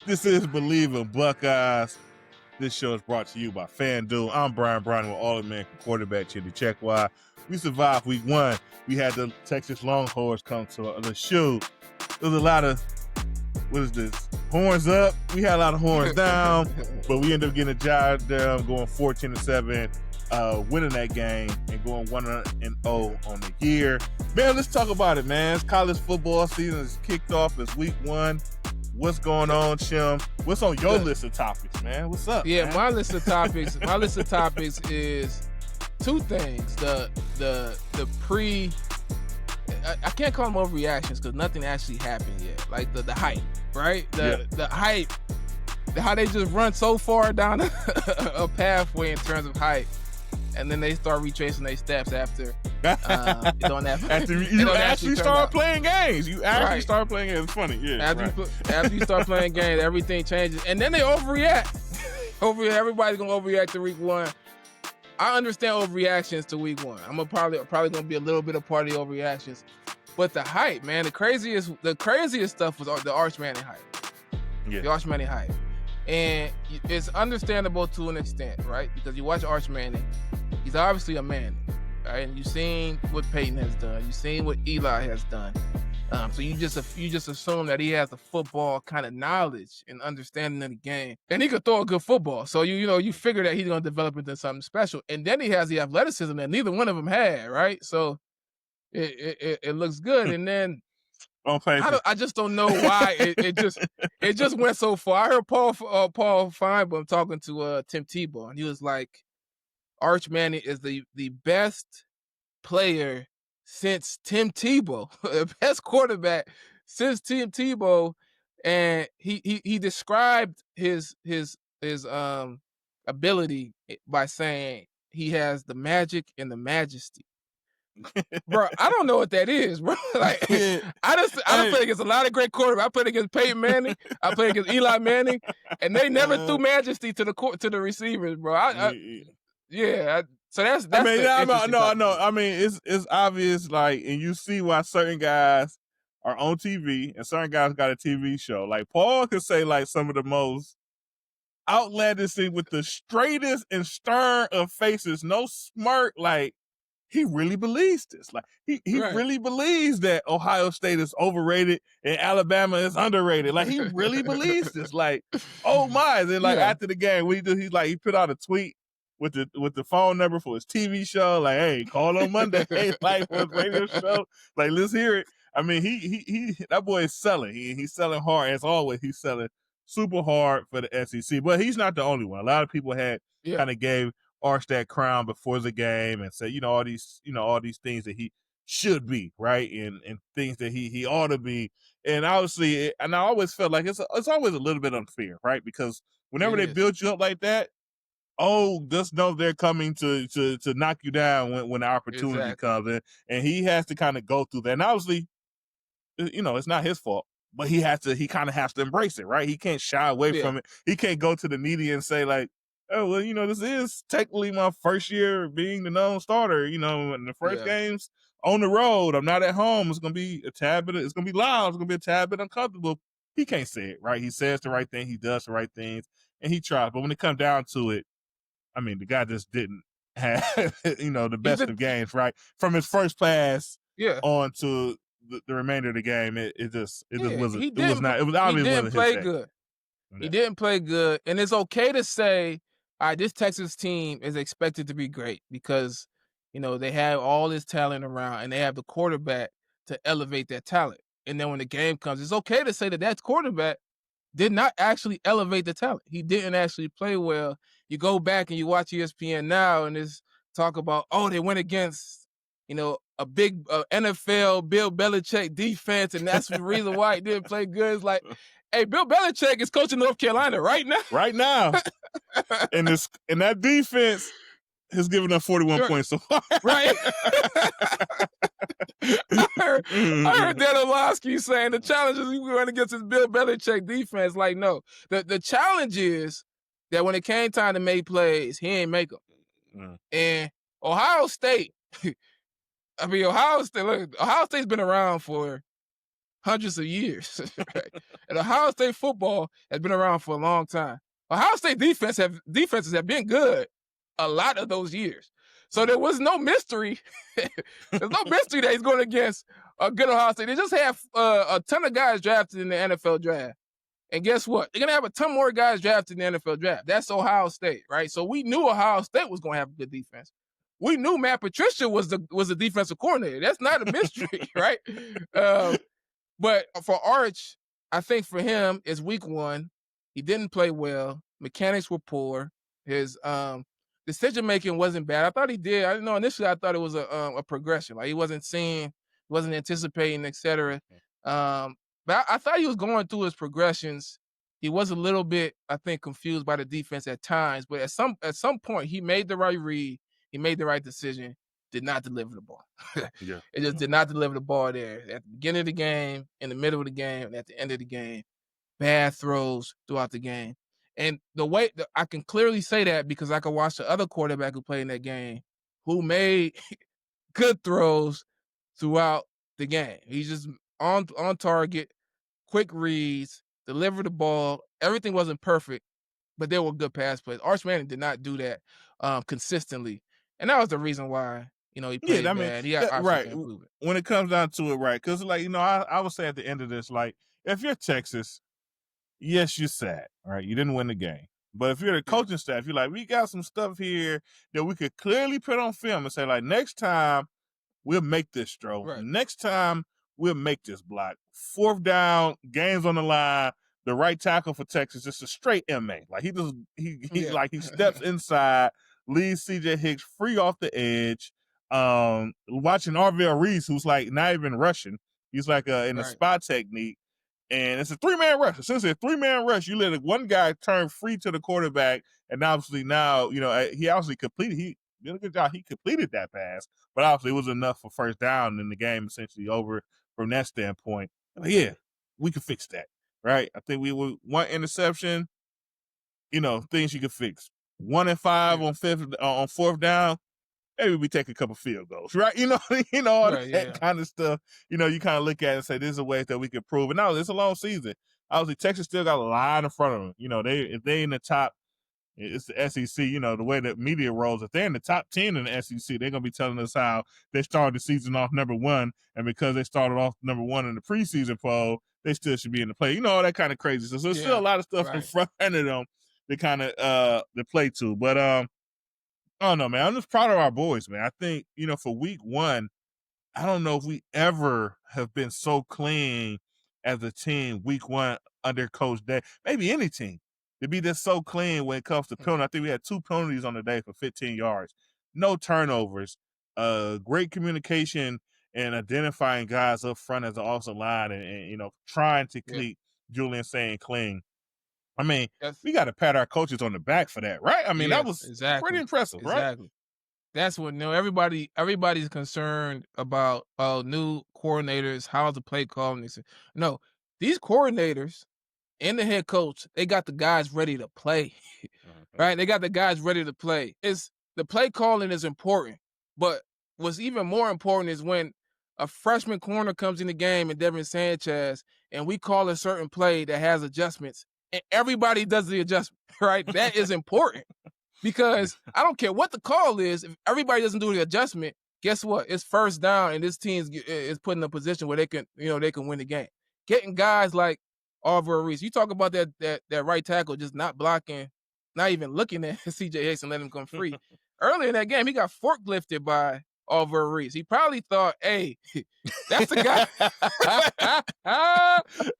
This is Bleav in Buckeyes. This show is brought to you by FanDuel. I'm Brian Brown with All-American quarterback Chimdi Chekwa. We survived week 1. We had the Texas Longhorns come to the shoe. There was a lot of, horns up. We had a lot of horns down, but we ended up getting a job down, going 14-7, winning that game and going 1-0 on the year. Man, let's talk about it, man. It's college football season is kicked off. It's week 1. What's going on, Chim? What's on your list of topics, man? What's up? Yeah, man? my list of topics is two things. The pre, I can't call them overreactions because nothing actually happened yet. Like the hype, right? The hype, how they just run so far down a pathway in terms of hype, and then they start retracing their steps after. After you actually start playing games. You actually start playing games. It's funny, yeah. After you start playing games, everything changes, and then they overreact. Everybody's gonna overreact to week 1. I understand overreactions to week 1. I'm probably gonna be a little bit of part of the overreactions, but the hype, man, the craziest stuff was the Arch Manning hype. Yeah. The Arch Manning hype, and it's understandable to an extent, right? Because you watch Arch Manning, he's obviously a Manning. Right? And you've seen what Peyton has done. You've seen what Eli has done. So you just assume that he has the football kind of knowledge and understanding of the game, and he could throw a good football. So you figure that he's going to develop into something special. And then he has the athleticism that neither one of them had, right? So it looks good. And then I just don't know why it just went so far. I heard Paul Feinbaum talking to Tim Tebow, and he was like, Arch Manning is the best player since Tim Tebow, the best quarterback since Tim Tebow, and he described his ability by saying he has the magic and the majesty. Bro, I don't know what that is, bro. Like, I don't play against a lot of great quarterbacks. I played against Peyton Manning. I played against Eli Manning, and they never threw majesty to the receivers, bro. So that's. I mean, no. I mean, it's obvious, like, and you see why certain guys are on TV and certain guys got a TV show. Like Paul could say like some of the most outlandish things with the straightest and stern of faces, no smirk. Like he really believes this. Like he really believes that Ohio State is overrated and Alabama is underrated. Like he really believes this. Like, oh my! Then like after the game, what he do? He put out a tweet with the phone number for his TV show, like, hey, call on Monday, like for his radio show, like let's hear it. I mean, he that boy is selling. He's selling hard as always. He's selling super hard for the SEC, but he's not the only one. A lot of people had kind of gave Arch that crown before the game and said, all these things that he should be, right, and things that he ought to be. And obviously, and I always felt like it's always a little bit unfair, right, because whenever they build you up like that. Oh, just know they're coming to knock you down when the opportunity comes in, and he has to kind of go through that. And obviously, it's not his fault, but he kind of has to embrace it, right? He can't shy away from it. He can't go to the media and say like, oh, well, this is technically my first year being the known starter. In the first games on the road, I'm not at home. It's gonna be a tad bit. It's gonna be loud. It's gonna be a tad bit uncomfortable. He can't say it, right? He says the right thing. He does the right things, and he tries. But when it comes down to it, I mean, the guy just didn't have, the best of games, right? From his first pass on to the remainder of the game, it wasn't. It was not. It was obviously he didn't play good. Yeah. He didn't play good, and it's okay to say, all right, this Texas team is expected to be great because they have all this talent around, and they have the quarterback to elevate that talent. And then when the game comes, it's okay to say that quarterback did not actually elevate the talent. He didn't actually play well. You go back and you watch ESPN now and it's talk about, they went against, a big NFL Bill Belichick defense, and that's the reason why he didn't play good. It's like, hey, Bill Belichick is coaching North Carolina right now. Right now. and that defense has given up 41 points so far. Right. I heard Dan Orlovsky saying the challenge is we went against this Bill Belichick defense. Like, no. The challenge is that when it came time to make plays, he ain't make them. And Ohio State, Ohio State's been around for hundreds of years. Right? And Ohio State football has been around for a long time. Ohio State defenses have been good a lot of those years. So there was no mystery. There's no mystery that he's going against a good Ohio State. They just have a ton of guys drafted in the NFL draft. And guess what? They're going to have a ton more guys drafted in the NFL draft. That's Ohio State, right? So we knew Ohio State was going to have a good defense. We knew Matt Patricia was the defensive coordinator. That's not a mystery, right? But for Arch, I think for him, it's week one. He didn't play well. Mechanics were poor. His decision making wasn't bad. I thought he did. I didn't know initially. I thought it was a progression. Like he wasn't seeing, wasn't anticipating, etc. But I thought he was going through his progressions. He was a little bit, I think, confused by the defense at times. But at some point, he made the right read. He made the right decision. Did not deliver the ball. Yeah. It just did not deliver the ball there at the beginning of the game, in the middle of the game, and at the end of the game. Bad throws throughout the game. And the way I can clearly say that because I could watch the other quarterback who played in that game who made good throws throughout the game. He's just on target, quick reads, delivered the ball. Everything wasn't perfect, but there were good pass plays. Arch Manning did not do that consistently. And that was the reason why, he played bad. He got right. improvement. When it comes down to it, right? Because, I would say at the end of this, if you're Texas, yes, you're sad, right? You didn't win the game. But if you're the coaching staff, you're like, we got some stuff here that we could clearly put on film and say, next time we'll make this throw. Right. Next time we'll make this block. 4th down, game's on the line. The right tackle for Texas, just a straight MA. He steps inside, leaves CJ Hicks free off the edge. Watching Arvell Reese, who's not even rushing. He's in a spot technique. And it's a 3-man rush. Essentially, a 3-man rush. You let one guy turn free to the quarterback, and obviously now, he obviously completed. He did a good job. He completed that pass, but obviously it was enough for first down, and the game essentially over from that standpoint. Yeah, we could fix that, right? I think we were 1 interception. Things you could fix. 1 and 5 on 4th down. Maybe we take a couple field goals, right? That kind of stuff. You kind of look at it and say, this is a way that we can prove it. Now, it's a long season. Obviously, Texas still got a line in front of them. If they in the top, it's the SEC, the way that media rolls. If they're in the top 10 in the SEC, they're going to be telling us how they started the season off number 1. And because they started off number 1 in the preseason poll, they still should be in the play. All that kind of crazy. So there's still a lot of stuff in front of them to kind of to play to. But, I don't know, man. I'm just proud of our boys, man. I think, for week 1, I don't know if we ever have been so clean as a team week 1 under Coach Day. Maybe any team to be just so clean when it comes to penalty. I think we had 2 penalties on the day for 15 yards. No turnovers. Great communication and identifying guys up front as the offensive line and trying to keep Julian saying clean. I mean, we got to pat our coaches on the back for that, right? I mean, that was pretty impressive, right? Exactly. That's what everybody's concerned about new coordinators, how's the play calling. No, these coordinators and the head coach, they got the guys ready to play, right? They got the guys ready to play. The play calling is important, but what's even more important is when a freshman corner comes in the game and Devin Sanchez, and we call a certain play that has adjustments, and everybody does the adjustment, right? That is important because I don't care what the call is. If everybody doesn't do the adjustment, guess what? It's first down, and this team is put in a position where they can win the game. Getting guys like Arvell Reese, you talk about that right tackle just not blocking, not even looking at CJ Hicks and letting him come free. Earlier in that game, he got forklifted by Arvell Reese. He probably thought, hey, that's the guy.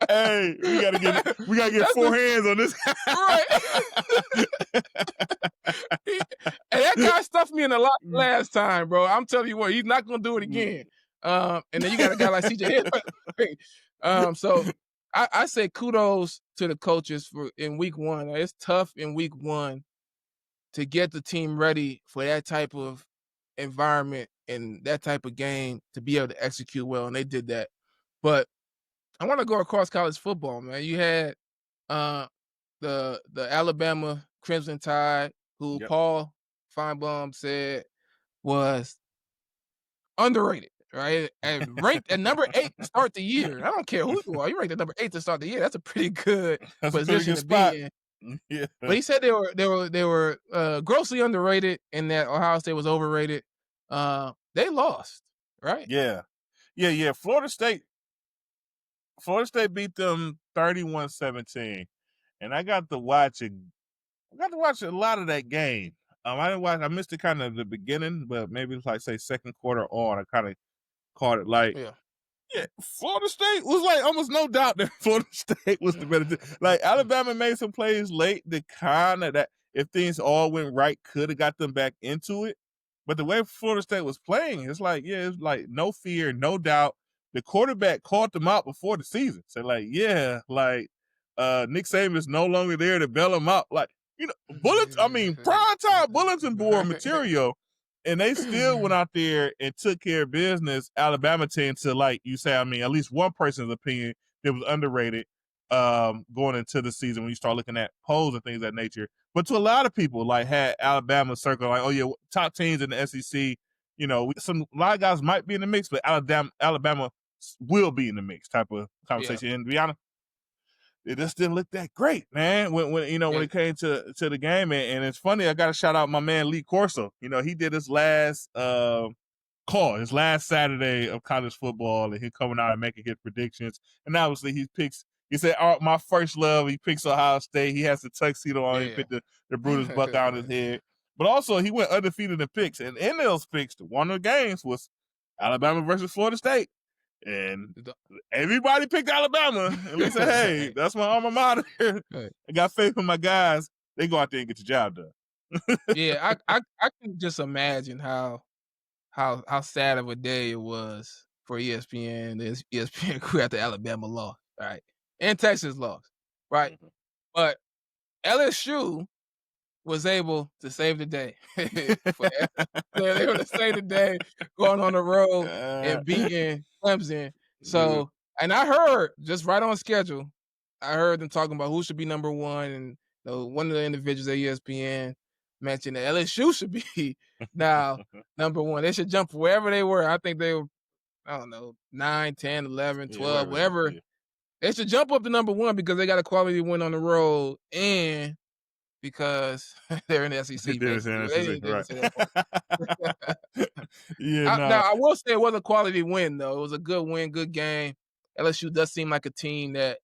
Hey, we gotta get 4 hands on this guy. Right. And that guy stuffed me in the lock last time, bro. I'm telling you what, he's not gonna do it again. And then you got a guy like CJ Hicks. So I say kudos to the coaches in week 1. It's tough in week 1 to get the team ready for that type of environment and that type of game to be able to execute well, and they did that. But I want to go across college football, man. You had the Alabama Crimson Tide, who Paul Feinbaum said was underrated, right? And ranked at number 8 to start the year. I don't care who you are. You ranked at number 8 to start the year. That's a pretty good That's a pretty position good to be spot. in. Yeah. But he said they were grossly underrated and that Ohio State was overrated. They lost, right? Yeah. Florida State beat them 31-17. And I got to watch a lot of that game. I missed it kind of the beginning, but maybe it's like say second quarter on. I kind of caught it like Florida State was like almost no doubt that Florida State was the better team. Like Alabama made some plays late that kind of that if things all went right could have got them back into it. But the way Florida State was playing, it's like it's like no fear, no doubt. The quarterback called them out before the season. So like Nick Saban is no longer there to bail them out. Like bullets. I mean, prime time bulletin board material. And they still went out there and took care of business. Alabama team to like you say, I mean, at least one person's opinion that was underrated going into the season when you start looking at polls and things of that nature. But to a lot of people, like had Alabama circle like, oh yeah, top teams in the SEC. A lot of guys might be in the mix, but Alabama will be in the mix type of conversation. And to be honest, it just didn't look that great, man. When it came to the game, and it's funny. I got to shout out my man Lee Corso. He did his last his last Saturday of college football, and he coming out and making his predictions. And obviously, he picks. He said, "My first love." He picks Ohio State. He has the tuxedo on. He picked the Brutus Buckeye on his head. But also, he went undefeated in picks. And in those picks, one of the games was Alabama versus Florida State. And everybody picked Alabama. And we said, hey, that's my alma mater. I got faith in my guys. They go out there and get the job done. Yeah, I can just imagine how sad of a day it was for ESPN. The ESPN crew after Alabama lost, right? And Texas lost, right? Mm-hmm. But LSU was able to save the day. They were to save the day going on the road and beating Clemson. So, and I heard just right on schedule, I heard them talking about who should be number one, and one of the individuals at ESPN mentioned that LSU should be now number one. They should jump wherever they were. I think they were, I don't know, 9, 10, 11, 12, whatever. Yeah. They should jump up to number one because they got a quality win on the road and because they're in the SEC. Now, I will say it was a quality win, though. It was a good win, good game. LSU does seem like a team that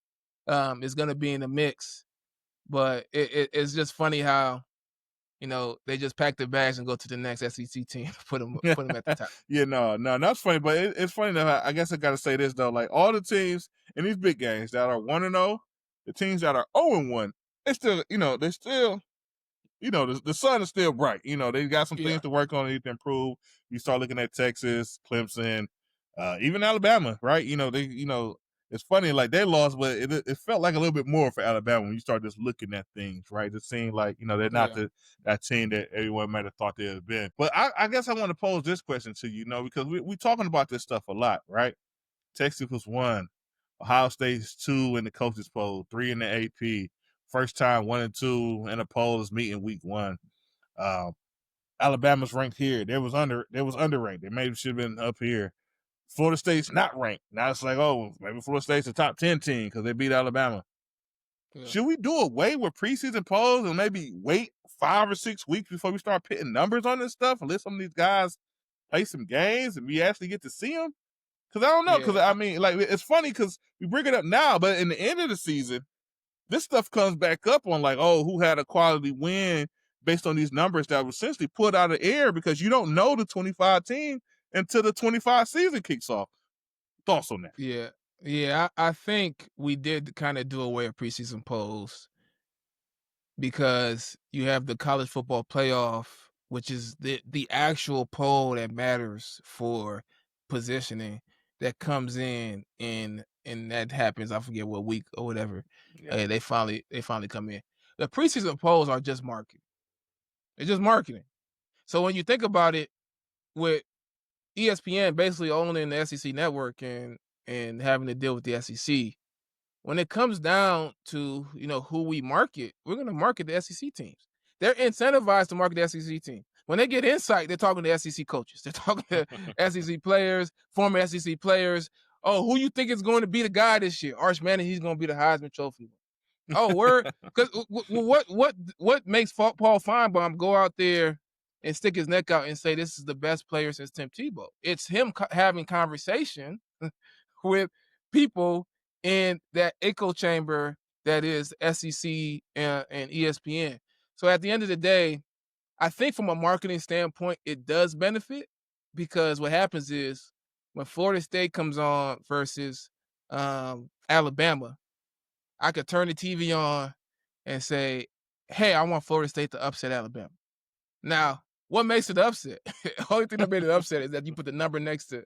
is going to be in the mix. But it's just funny how, they just pack their bags and go to the next SEC team, put them at the top. No, that's funny. But it's funny that I guess I got to say this, though. Like all the teams in these big games that are 1-0, the teams that are 0-1, they still, the sun is still bright. They got some things to work on, need to improve. You start looking at Texas, Clemson, even Alabama, right? It's funny, like they lost, but it felt like a little bit more for Alabama when you start just looking at things, right? It seemed like, they're not that team that everyone might have thought they had been. But I guess I want to pose this question to you, because we're talking about this stuff a lot, right? Texas was 1, Ohio State's 2 in the coaches poll, 3 in the AP. First time 1 and 2 in a poll is meeting week 1. Alabama's ranked here. They was underranked. They maybe should have been up here. Florida State's not ranked. Now it's like, oh, maybe Florida State's a top 10 team because they beat Alabama. Yeah. Should we do away with preseason polls and maybe wait 5 or 6 weeks before we start putting numbers on this stuff and let some of these guys play some games and we actually get to see them? Because I don't know. Because I mean, like, it's funny because we bring it up now, but in the end of the season, this stuff comes back up on like, oh, who had a quality win based on these numbers that were essentially put out of air because you don't know the 25 team until the 25 season kicks off. Thoughts on that? Yeah. I think we did kind of do away with preseason polls because you have the college football playoff, which is the actual poll that matters for positioning that comes in and that happens. I forget what week or whatever. Yeah. They finally come in. The preseason polls are just marketing. It's just marketing. So when you think about it, with ESPN basically owning the SEC network and having to deal with the SEC, when it comes down to who we market, we're going to market the SEC teams. They're incentivized to market the SEC team. When they get insight, they're talking to SEC coaches. They're talking to SEC players, former SEC players. Oh, who you think is going to be the guy this year? Arch Manning, he's going to be the Heisman Trophy winner. Oh, word. Because what makes Paul Feinbaum go out there and stick his neck out and say this is the best player since Tim Tebow? It's him having conversation with people in that echo chamber that is SEC and ESPN. So at the end of the day, I think from a marketing standpoint, it does benefit, because what happens is when Florida State comes on versus Alabama, I could turn the TV on and say, hey, I want Florida State to upset Alabama. Now, what makes it upset? The only thing that made it upset is that you put the number next to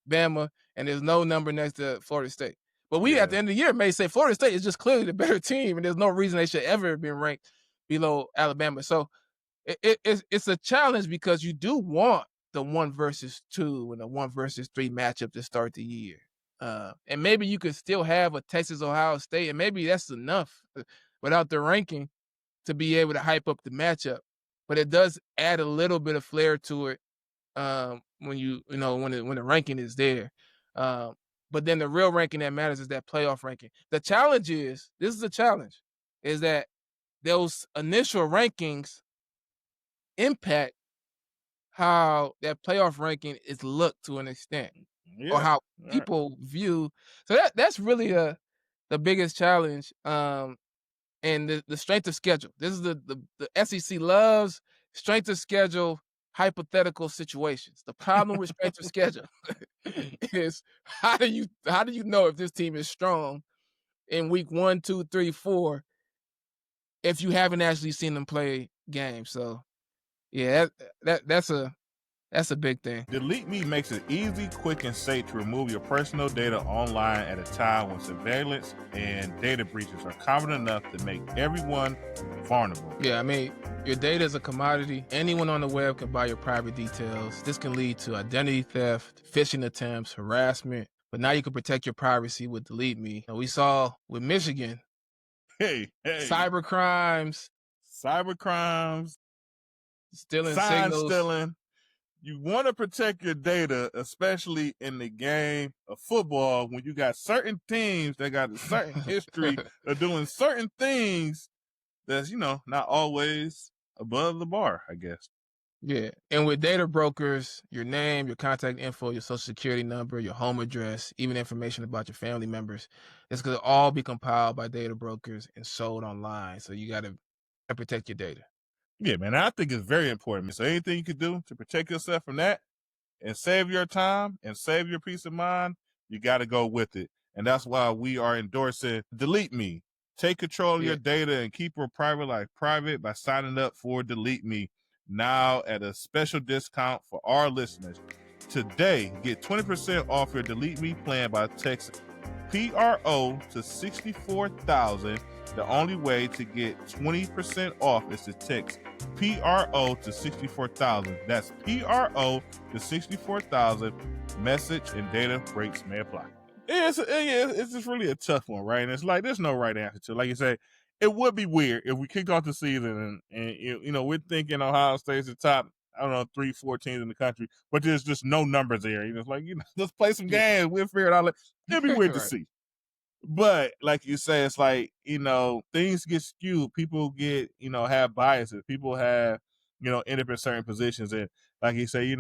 Bama and there's no number next to Florida State. But we, at the end of the year, may say Florida State is just clearly the better team, and there's no reason they should ever have been ranked below Alabama. So it's a challenge, because you do want the 1 versus 2 and the 1 versus 3 matchup to start the year. And maybe you could still have a Texas-Ohio State, and maybe that's enough without the ranking to be able to hype up the matchup. But it does add a little bit of flair to it when the ranking is there. But then the real ranking that matters is that playoff ranking. The challenge is, this is the challenge, is that those initial rankings impact how that playoff ranking is looked to an extent, or how people view. So that's really the biggest challenge. And the strength of schedule. This is the SEC loves strength of schedule hypothetical situations. The problem with strength of schedule is how do you know if this team is strong in week 1, 2, 3, 4 if you haven't actually seen them play games? So yeah, that's a big thing. Delete Me makes it easy, quick, and safe to remove your personal data online at a time when surveillance and data breaches are common enough to make everyone vulnerable. Yeah, I mean, your data is a commodity. Anyone on the web can buy your private details. This can lead to identity theft, phishing attempts, harassment. But now you can protect your privacy with Delete Me. And we saw with Michigan, cyber crimes, stealing signals. Stealing. You want to protect your data, especially in the game of football, when you got certain teams that got a certain history of doing certain things that's, not always above the bar, I guess. Yeah. And with data brokers, your name, your contact info, your social security number, your home address, even information about your family members, it's going to all be compiled by data brokers and sold online. So you got to protect your data. Yeah, man, I think it's very important. So anything you can do to protect yourself from that and save your time and save your peace of mind, you got to go with it. And that's why we are endorsing Delete Me. Take control of your data and keep your private life private by signing up for Delete Me now at a special discount for our listeners. Today, get 20% off your Delete Me plan by texting PRO to 64,000. The only way to get 20% off is to text PRO to 64,000. That's PRO to 64,000. Message and data breaks may apply. It's just really a tough one, right? And it's like there's no right answer to it. Like you say, it would be weird if we kicked off the season and we're thinking Ohio State's the top, 3-4 teams in the country, but there's just no numbers there. It's like, let's play some games. We'll figure it out. It'd be weird to see. But like you say, it's like, things get skewed. People get, have biases. People have, end up in certain positions. And like you say,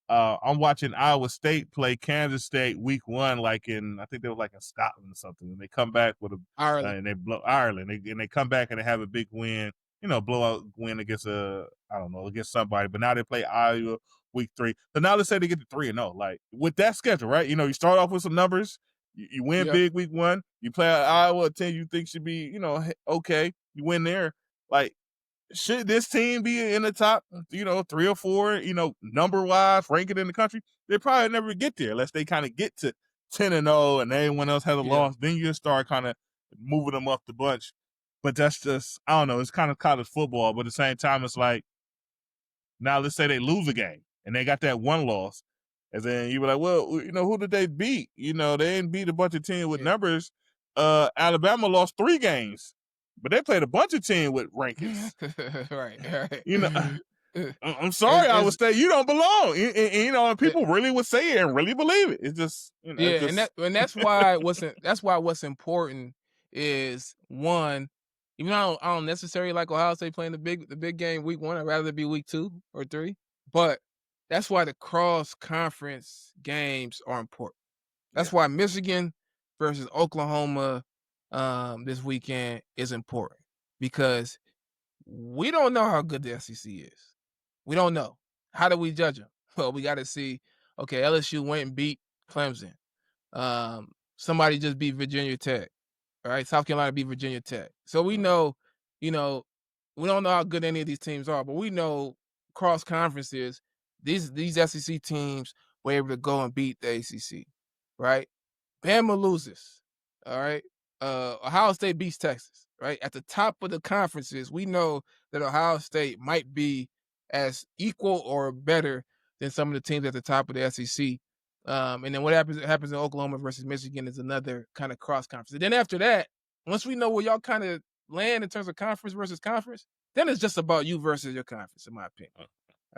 I'm watching Iowa State play Kansas State week 1, I think they were in Scotland or something. And they come back with Ireland. And they blow Ireland. And they come back and they have a big win, blowout win against against somebody. But now they play Iowa week 3. So now let's say they get to 3-0. With that schedule, right? You start off with some numbers. You win big week 1. You play Iowa, a team you think should be, okay. You win there. Should this team be in the top, 3 or 4, number-wise, ranking in the country? They probably never get there unless they kind of get to 10-0 and everyone else has a loss. Then you start kind of moving them up the bunch. But that's just, I don't know, it's kind of college football. But at the same time, it's like, now let's say they lose a game and they got that one loss. And then you were like, well, who did they beat? They didn't beat a bunch of teams with numbers. Alabama lost 3 games, but they played a bunch of teams with rankings. Right. I'm sorry, Iowa It's, State, you don't belong. And people really would say it and really believe it. It's just, yeah, just and that's why what's important is one. Even though I don't necessarily like Ohio State playing the big game week 1, I'd rather it be week 2 or 3. But that's why the cross conference games are important. That's yeah, why Michigan versus Oklahoma this weekend is important because we don't know how good the SEC is. We don't know. How do we judge them? Well, we got to see. Okay, LSU went and beat Clemson. Somebody just beat Virginia Tech. All right, South Carolina beat Virginia Tech. So we know, you know, we don't know how good any of these teams are, but we know cross conferences. These SEC teams were able to go and beat the ACC, right? Bama loses. All right. Ohio State beats Texas, right? At the top of the conferences, we know that Ohio State might be as equal or better than some of the teams at the top of the SEC. And then what happens in Oklahoma versus Michigan is another kind of cross conference. And then after that, once we know where y'all kind of land in terms of conference versus conference, then it's just about you versus your conference, in my opinion. All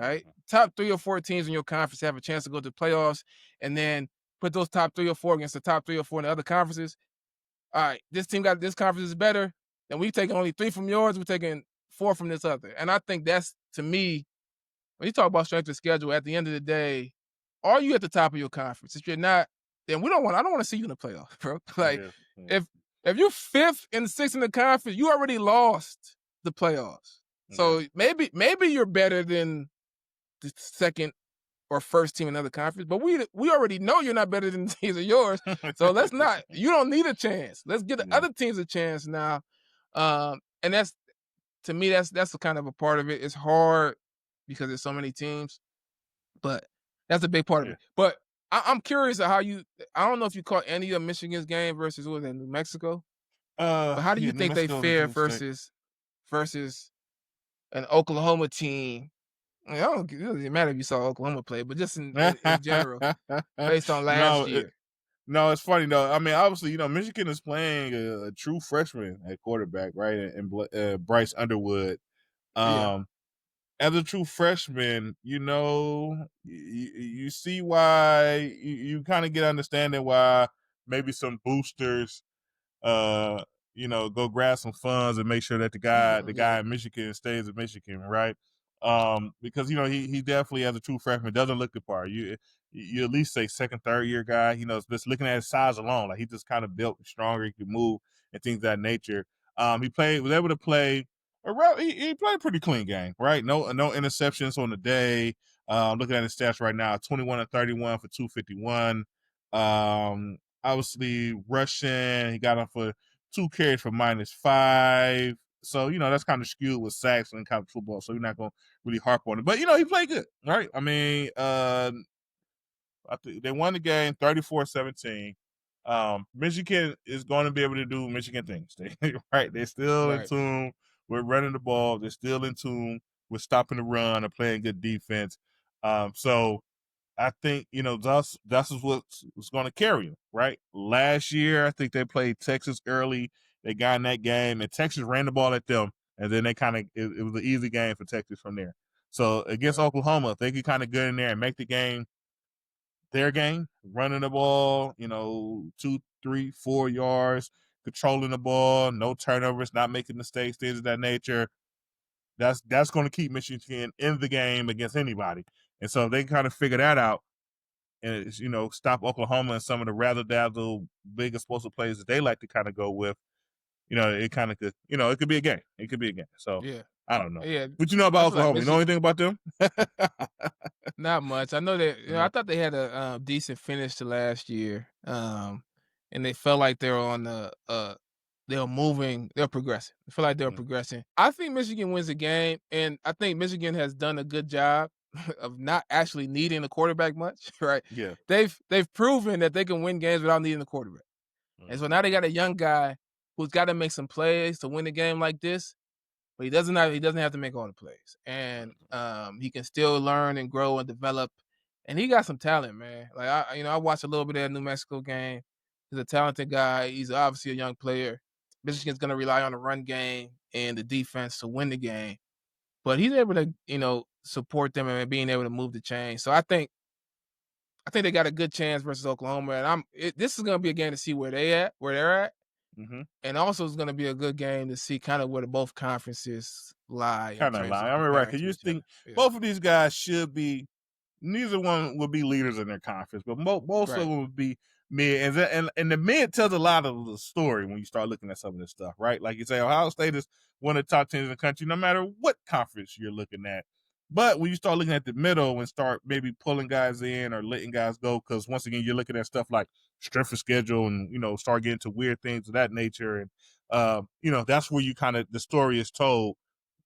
right. Top 3 or 4 teams in your conference have a chance to go to the playoffs, and then put those top 3 or 4 against the top 3 or 4 in the other conferences. All right, this conference is better, and we've taken only 3 from yours. We're taking 4 from this other. And I think that's, to me, when you talk about strength of schedule, at the end of the day, are you at the top of your conference? If you're not, then I don't want to see you in the playoffs, bro. Like, yeah. if you're 5th and 6th in the conference, you already lost the playoffs. So maybe you're better than the 2nd or 1st team in another conference, but we already know you're not better than the teams of yours. So let's not. You don't need a chance. Let's give the other teams a chance now. And that's, to me, that's a kind of a part of it. It's hard because there's so many teams, but that's a big part of it. But I'm curious of how you. I don't know if you caught any of Michigan's game versus what was it, New Mexico. But how do you think they fare versus an Oklahoma team? I mean, it doesn't matter if you saw Oklahoma play, but just in general, based on last year. No, it's funny though. I mean, obviously, Michigan is playing a true freshman at quarterback, right? And Bryce Underwood. As a true freshman, you see why you kind of get understanding why maybe some boosters go grab some funds and make sure that the guy in Michigan stays in Michigan, right? Because he definitely, as a true freshman, doesn't look the part. You at least say 2nd, 3rd year guy. Just looking at his size alone, like he just kind of built stronger, he could move and things of that nature. Was able to play. He played a pretty clean game, right? No interceptions on the day. Looking at his stats right now, 21 and 31 for 251. Obviously rushing, he got him for 2 carries for -5. So, that's kind of skewed with sacks and college football. So we're not going to really harp on it. But, he played good, right? I mean, I think they won the game 34-17. Michigan is going to be able to do Michigan things. Right? They're still in tune with running the ball. They're still in tune with stopping the run or playing good defense. So I think, that's is what's going to carry them, right? Last year, I think they played Texas early. They got in that game, and Texas ran the ball at them, and then they it was an easy game for Texas from there. So against Oklahoma, if they could kind of get in there and make the game their game, running the ball, 2, 3, 4 yards, controlling the ball, no turnovers, not making mistakes, things of that nature, that's going to keep Michigan in the game against anybody. And so they kind of figure that out and, stop Oklahoma and some of the razzle-dazzle big explosive plays that they like to kind of go with. It kind of could, it could be a game. It could be a game. So, I don't know. Yeah. What you know about Oklahoma? You know anything about them? Not much. I know that, I thought they had a decent finish to last year. And they felt like they were on they were moving, they were progressing. I feel like they were progressing. I think Michigan wins the game, and I think Michigan has done a good job of not actually needing a quarterback much, right? Yeah. They've proven that they can win games without needing a quarterback. And so now they got a young guy who's got to make some plays to win a game like this, but he doesn't have to make all the plays. And he can still learn and grow and develop. And he got some talent, man. Like I watched a little bit of that New Mexico game. He's a talented guy. He's obviously a young player. Michigan's going to rely on the run game and the defense to win the game. But he's able to, support them and being able to move the chain. So I think they got a good chance versus Oklahoma, and this is gonna be a game to see where they're at, Mm-hmm. and also it's gonna be a good game to see kind of where both conferences lie in Kind of terms lie. of I mean, right? comparing Because to you each other. think Yeah. both of these guys should be. Neither one will be leaders in their conference, but most of them would be mid. And the mid tells a lot of the story when you start looking at some of this stuff, right? Like you say, Ohio State is one of the top 10 in the country, no matter what conference you're looking at. But when you start looking at the middle and start maybe pulling guys in or letting guys go, because once again, you're looking at stuff like strength of schedule and, start getting to weird things of that nature. And, that's where you kind of, the story is told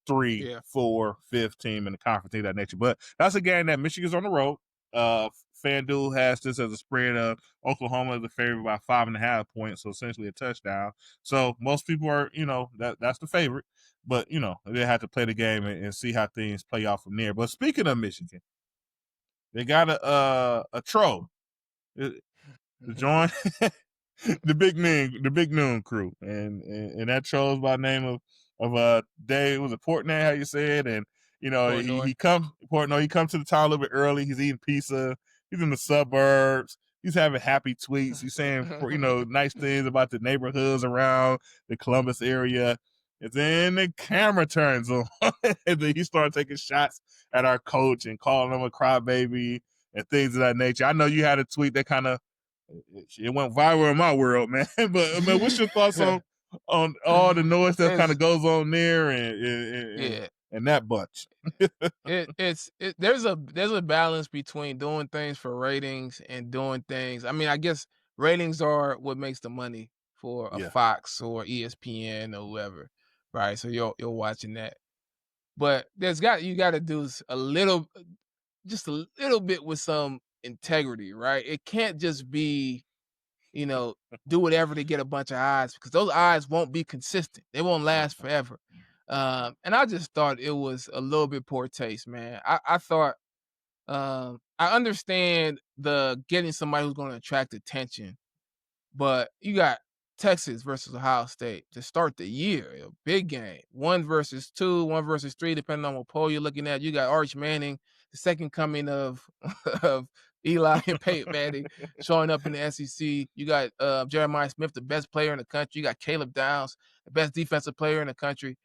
3, 4, 5th team in the conference, things of that nature. But that's a game that Michigan's on the road. FanDuel has this as a spread of Oklahoma as a favorite by 5.5 points, so essentially a touchdown. So most people are, that's the favorite. But, they have to play the game and see how things play out from there. But speaking of Michigan, they got a troll to join the big noon crew, and that troll's by the name of Dave. Was it Portnoy? How you say it? And he come Portnoy. He comes to the town a little bit early. He's eating pizza. He's in the suburbs. He's having happy tweets. He's saying nice things about the neighborhoods around the Columbus area. And then the camera turns on, and then he starts taking shots at our coach and calling him a crybaby and things of that nature. I know you had a tweet that kind of it went viral in my world, man. But I mean, what's your thoughts on all the noise that kind of goes on there and that bunch? There's a balance between doing things for ratings and doing things. I mean, I guess ratings are what makes the money for a Fox or ESPN or whoever, right? So you're watching that, but you got to do just a little bit with some integrity, right? It can't just be, do whatever to get a bunch of eyes, because those eyes won't be consistent. They won't last forever. And I just thought it was a little bit poor taste, man. I thought I understand the getting somebody who's going to attract attention, but you got Texas versus Ohio State to start the year, a big game. 1 versus 2, 1 versus 3, depending on what poll you're looking at. You got Arch Manning, the second coming of of Eli and Peyton Manning, showing up in the SEC. You got Jeremiah Smith, the best player in the country. You got Caleb Downs, the best defensive player in the country.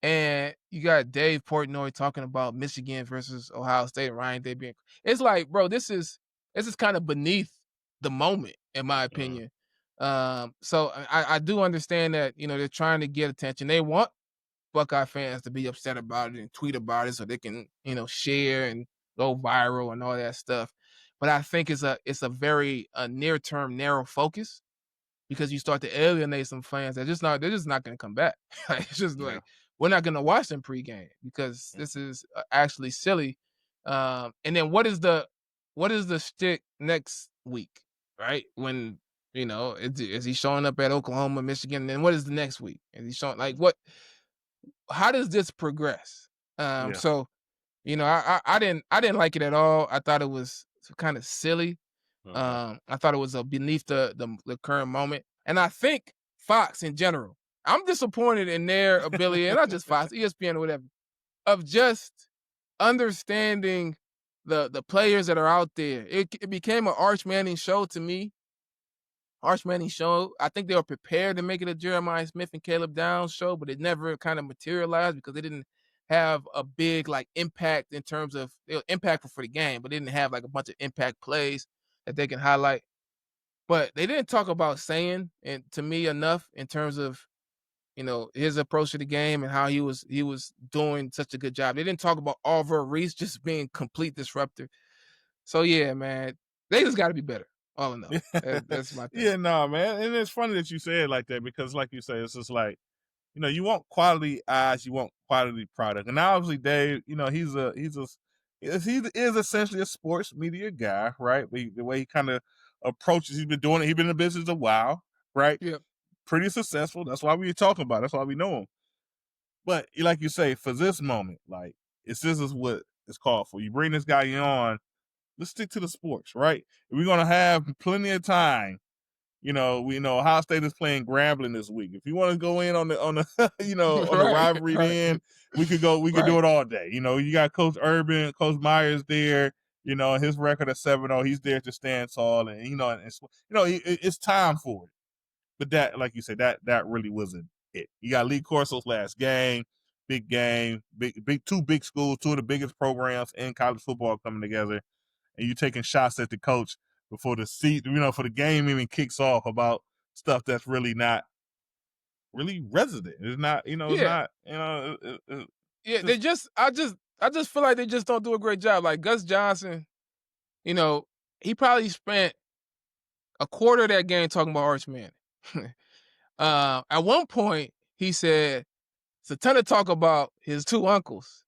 And you got Dave Portnoy talking about Michigan versus Ohio State and Ryan Day being. It's like, bro, this is kind of beneath the moment, in my opinion. So I do understand that, they're trying to get attention. They want Buckeye fans to be upset about it and tweet about it so they can, share and go viral and all that stuff. But I think it's a very near-term narrow focus, because you start to alienate some fans they're just not going to come back. It's just like, we're not going to watch them pregame because this is actually silly. And then what is the shtick next week, right? When, is he showing up at Oklahoma, Michigan? And then what is the next week? Is he showing, like, how does this progress? So, I didn't like it at all. I thought it was kind of silly. I thought it was beneath the current moment. And I think Fox in general, I'm disappointed in their ability, and not just Fox, ESPN or whatever, of just understanding the players that are out there. It became an Arch Manning show to me. Arch Manning show. I think they were prepared to make it a Jeremiah Smith and Caleb Downs show, but it never kind of materialized because they didn't have a big impact in terms of, they were impactful for the game, but they didn't have a bunch of impact plays that they can highlight. But they didn't talk about saying, and to me, enough in terms of, his approach to the game and how he was doing such a good job. They didn't talk about Oliver Reese just being complete disruptor. So yeah, man, they just got to be better. All in all, that's my thing. Yeah, no, man, and it's funny that you say it like that because, like you say, it's just like, you want quality eyes, you want quality product, and obviously Dave, he is essentially a sports media guy, right? The way he kind of approaches, he's been doing it. He's been in the business a while, right? Yeah, pretty successful. That's why we're talking about it. That's why we know him. But like you say, for this moment, this is what it's called for. You bring this guy on, let's stick to the sports, right? We're gonna have plenty of time. We know Ohio State is playing Grambling this week. If you want to go in on the on the right, rivalry, right. then we could go. We could do Right. it all day. You got Coach Urban, Coach Myers there. His record of 7-0. He's there to stand tall, and it's time for it. But that, like you said, that really wasn't it. You got Lee Corso's last game, big game, big two big schools, two of the biggest programs in college football coming together, and you taking shots at the coach before the for the game even kicks off about stuff that's really not really resident. It's not, it's Yeah. not, Yeah, I just feel like they just don't do a great job. Like Gus Johnson, he probably spent a quarter of that game talking about Arch Manning. At one point, he said it's a ton of talk about his two uncles,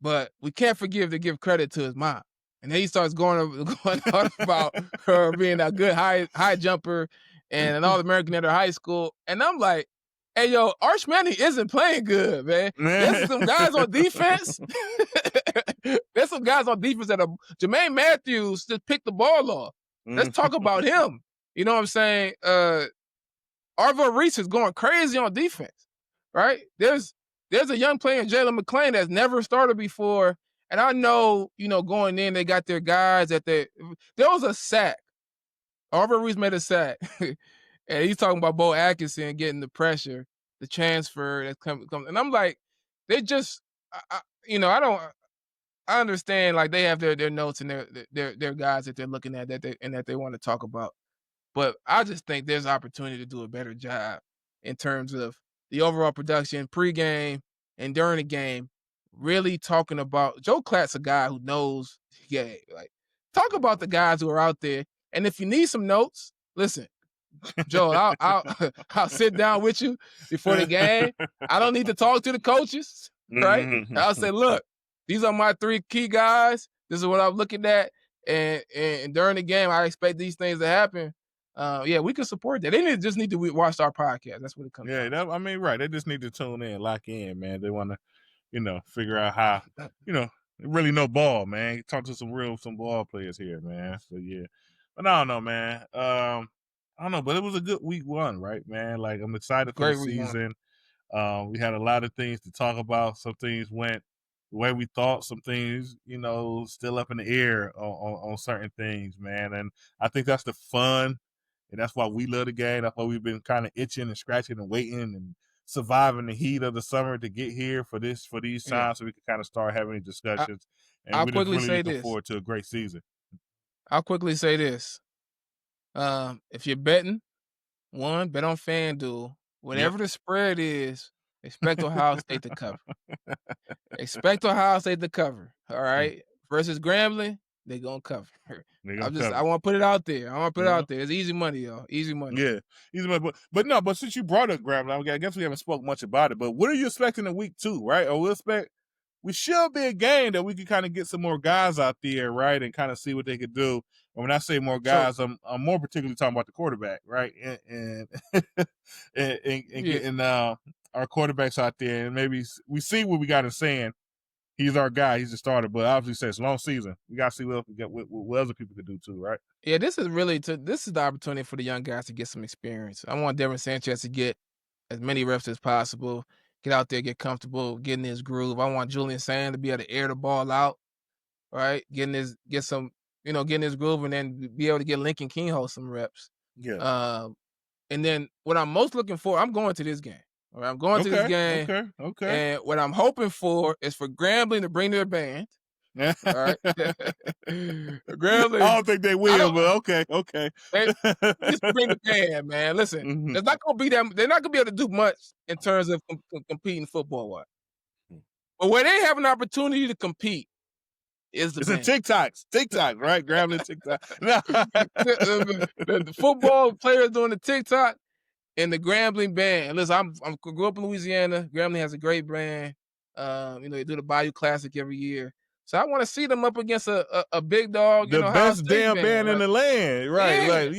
but we can't forgive to give credit to his mom. And then he starts going on about her being a good high jumper and an All-American at her high school. And I'm like, hey, yo, Arch Manning isn't playing good, man. There's some guys on defense. There's some guys on defense that are Jermaine Matthews just picked the ball off. Let's talk about him. You know what I'm saying? Arvo Reese is going crazy on defense, right? There's a young player, Jalen McClain, that's never started before. And I know, going in, they got their guys there was a sack. Arvo Reese made a sack. And he's talking about Bo Atkinson getting the pressure, the transfer that's coming. And I'm like, they just, I understand, like, they have their notes and their guys that they're looking at that they want to talk about. But I just think there's opportunity to do a better job in terms of the overall production, pregame and during the game, really talking about Joe Klatt's a guy who knows the game. Like, talk about the guys who are out there. And if you need some notes, listen, Joe, I'll sit down with you before the game. I don't need to talk to the coaches, right? I'll say, look, these are my three key guys. This is what I'm looking at. And during the game, I expect these things to happen. We can support that. They just need to watch our podcast. That's what it comes down to. Right. They just need to tune in, lock in, man. They want to, figure out how, really know ball, man. Talk to some ball players here, man. So, yeah. But I don't know, man. I don't know, but it was a good week one, right, man? Like, I'm excited for the season. We had a lot of things to talk about. Some things went the way we thought. Some things, still up in the air on certain things, man. And I think that's the fun. And that's why we love the game. That's why we've been kind of itching and scratching and waiting and surviving the heat of the summer to get here for these times, so we can kind of start having these discussions. And we're just really looking forward to a great season. I'll quickly say this. If you're betting, bet on FanDuel. Whatever the spread is, expect Ohio State to cover. Expect Ohio State to cover. All right? Versus Grambling, they're going to cover. I want to put it out there. It's easy money, y'all. Easy money. Yeah, easy money. But since you brought up Grambling, I guess we haven't spoke much about it. But what are you expecting in week 2, right? Or we should be a game that we can kind of get some more guys out there, right, and kind of see what they could do. And when I say more guys, I'm more particularly talking about the quarterback, right, and getting our quarterbacks out there, and maybe we see what we got in saying. He's our guy. He's the starter, but obviously it's a long season. We got to see what other people could do too, right? Yeah, this is the opportunity for the young guys to get some experience. I want Devin Sanchez to get as many reps as possible, get out there, get comfortable, get in his groove. I want Julian Sand to be able to air the ball out, right? Get in his groove, and then be able to get Lincoln Kingholz some reps. Yeah. And then what I'm most looking for, I'm going to this game. All right, I'm going to this game. Okay. And what I'm hoping for is for Grambling to bring their band. All right. Grambling. I don't think they will, but okay. Just bring the band, man. Listen, There's not gonna be them. They're not gonna be able to do much in terms of competing football-wise. But where they have an opportunity to compete is the band. TikTok, right? Grambling TikTok. The football players doing the TikTok. And the Grambling band. Listen, I grew up in Louisiana. Grambling has a great band. They do the Bayou Classic every year. So I want to see them up against a big dog. The best damn band in the land, right?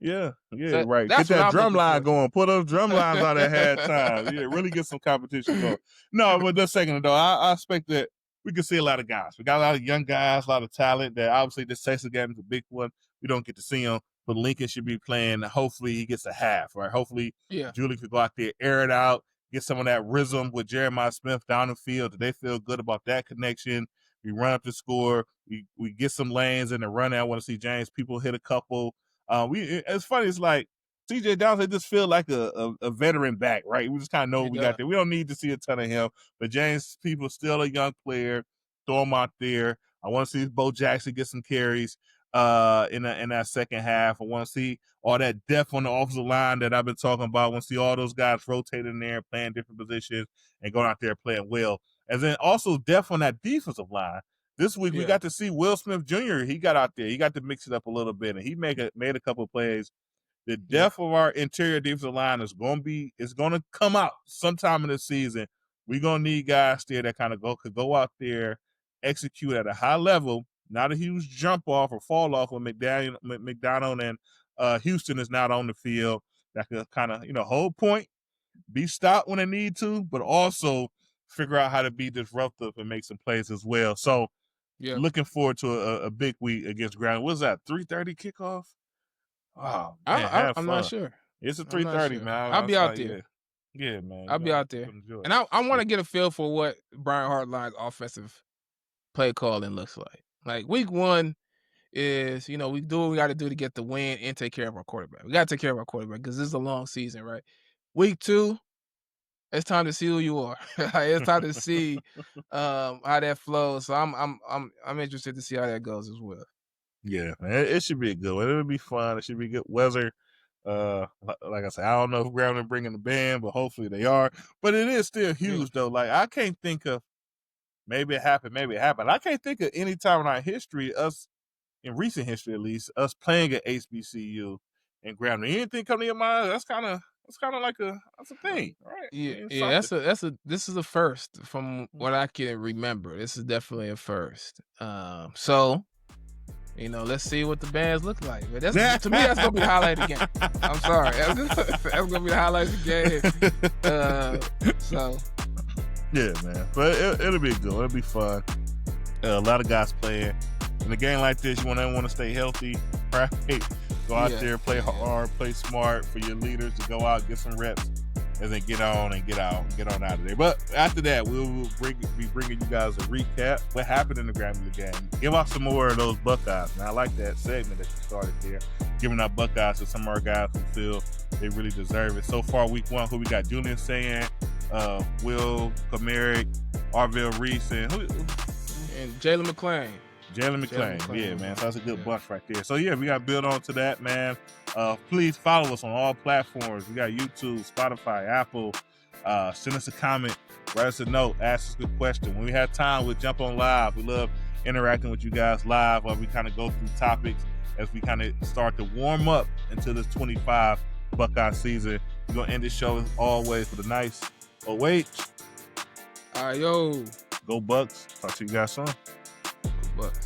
Yeah. So right. Get that drum line going. Put those drum lines out at halftime. Yeah, really get some competition going. No, but just second though, I expect that we can see a lot of guys. We got a lot of young guys, a lot of talent. That obviously this Texas game is a big one. We don't get to see them. But Lincoln should be playing. Hopefully he gets a half, right? Hopefully Julie could go out there, air it out, get some of that rhythm with Jeremiah Smith down the field. That they feel good about that connection. We run up the score. We get some lanes in the run. I want to see James People hit a couple. It's funny. It's like CJ Downs, they just feel like a veteran back, right? We just kind of know we got there. We don't need to see a ton of him, but James People still a young player. Throw him out there. I want to see Bo Jackson get some carries in that second half. I want to see all that depth on the offensive line that I've been talking about. I want to see all those guys rotating there, playing different positions, and going out there playing well. And then also depth on that defensive line. This week we got to see Will Smith Jr. He got out there. He got to mix it up a little bit, and he made a couple of plays. The depth of our interior defensive line is going to come out sometime in the season. We're going to need guys there that kind of could go out there, execute at a high level, not a huge jump off or fall off when McDonald and Houston is not on the field. That could kind of, hold point, be stopped when they need to, but also figure out how to be disruptive and make some plays as well. So looking forward to a big week against Ground. What's that, 3:30 kickoff? Oh, man, I'm not sure. It's a 3:30, man. I'll be out there. Yeah, man. I'll be out there. And I want to get a feel for what Brian Hartline's offensive play calling looks like. Like week 1 is, we do what we got to do to get the win and take care of our quarterback. We got to take care of our quarterback because this is a long season, right? Week 2, it's time to see who you are. It's time to see how that flows. So I'm interested to see how that goes as well. Yeah, man, it should be a good one. It'll be fun. It should be good weather. Like I said, I don't know if Ground are bringing the band, but hopefully they are. But it is still huge, though. Like I can't think of maybe it happened. I can't think of any time in our history, in recent history at least, us playing at HBCU and Ground. Anything come to your mind? That's kind of like that's a thing, right? Yeah. This is a first from what I can remember. This is definitely a first. So. Let's see what the bands look like. But to me, that's gonna be the highlight of the game. I'm sorry, that's gonna be the highlight of the game. So, yeah, man. But it'll be good. It'll be fun. A lot of guys playing in a game like this. You want everyone to stay healthy, right? Go out there, play hard, play smart for your leaders to go out, get some reps, and then get on out of there. But after that, we'll be bringing you guys a recap what happened in the Grammy game. Give us some more of those Buckeyes. And I like that segment that you started there, giving out Buckeyes to some of our guys who feel they really deserve it. So far, week 1, who we got? Julian Saying, Will Kamarick, Arvell Reese, and Jalen McClain. Yeah, man. So that's a good bunch right there. So yeah, we got to build on to that, man. Please follow us on all platforms. We got YouTube, Spotify, Apple. Send us a comment, write us a note, ask us a good question. When we have time, we'll jump on live. We love interacting with you guys live while we kind of go through topics as we kind of start to warm up into this 25 Buckeye season. We're going to end this show as always with a nice OH. Yo. Go Bucks. Talk to you guys soon. Go Bucks.